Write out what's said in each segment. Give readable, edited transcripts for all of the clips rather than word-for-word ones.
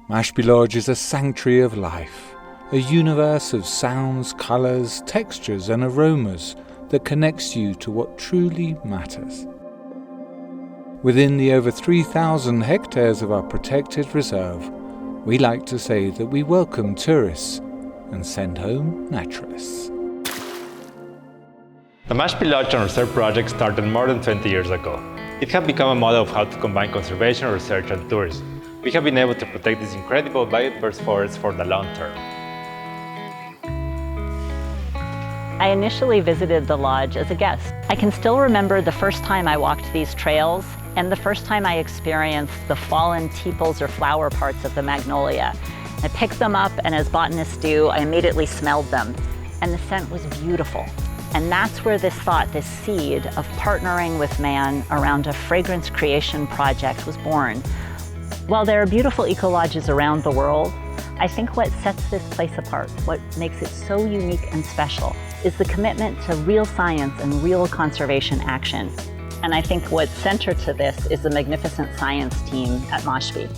Mashpi Lodge is a sanctuary of life, a universe of sounds, colours, textures and aromas that connects you to what truly matters. Within the over 3,000 hectares of our protected reserve, we like to say that we welcome tourists and send home naturalists. The Mashpi Lodge and Reserve project started more than 20 years ago. It has become a model of how to combine conservation, research and tourism. We have been able to protect this incredible biodiverse forest for the long term. I initially visited the lodge as a guest. I can still remember the first time I walked these trails and the first time I experienced the fallen tepals or flower parts of the magnolia. I picked them up, and as botanists do, I immediately smelled them, and the scent was beautiful. And that's where this thought, this seed of partnering with man around a fragrance creation project was born. While there are beautiful eco-lodges around the world, I think what sets this place apart, what makes it so unique and special, is the commitment to real science and real conservation action. And I think what's centered to this is the magnificent science team at Mashpi.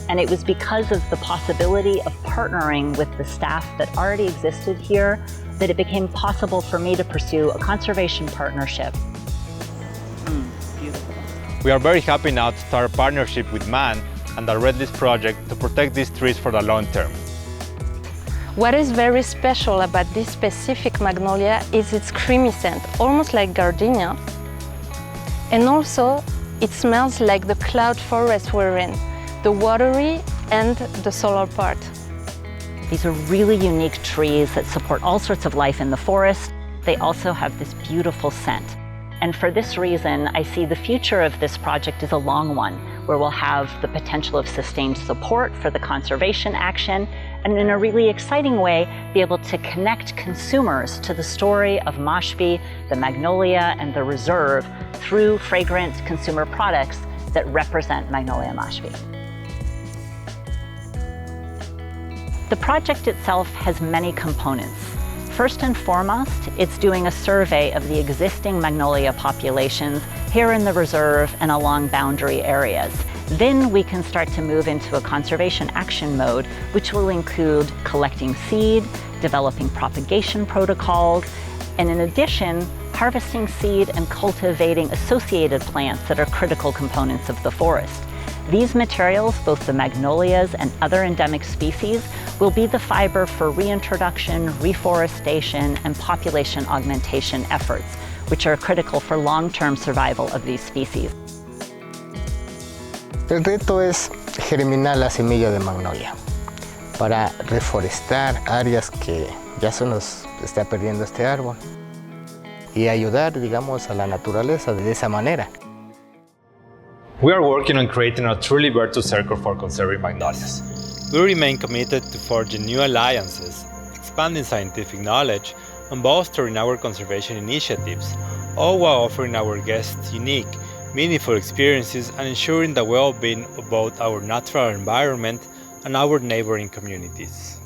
And it was because of the possibility of partnering with the staff that already existed here that it became possible for me to pursue a conservation partnership. Beautiful. We are very happy now to start a partnership with man and the Red List project to protect these trees for the long term. What is very special about this specific magnolia is its creamy scent, almost like gardenia. And also, it smells like the cloud forest we're in, the watery and the solar part. These are really unique trees that support all sorts of life in the forest. They also have this beautiful scent. And for this reason, I see the future of this project as a long one, where we'll have the potential of sustained support for the conservation action, and in a really exciting way, be able to connect consumers to the story of Mashpi, the Magnolia, and the Reserve through fragrant consumer products that represent Magnolia Mashpi. The project itself has many components. First and foremost, it's doing a survey of the existing magnolia populations here in the reserve and along boundary areas. Then we can start to move into a conservation action mode, which will include collecting seed, developing propagation protocols, and in addition, harvesting seed and cultivating associated plants that are critical components of the forest. These materials, both the magnolias and other endemic species, will be the fiber for reintroduction, reforestation, and population augmentation efforts, which are critical for long-term survival of these species. El reto es germinar la semilla de magnolia para reforestar áreas que ya se nos está perdiendo este árbol y ayudar, digamos, a la naturaleza de esa manera. We are working on creating a truly virtuous circle for conserving magnolias. We remain committed to forging new alliances, expanding scientific knowledge, and bolstering our conservation initiatives, all while offering our guests unique, meaningful experiences and ensuring the well-being of both our natural environment and our neighboring communities.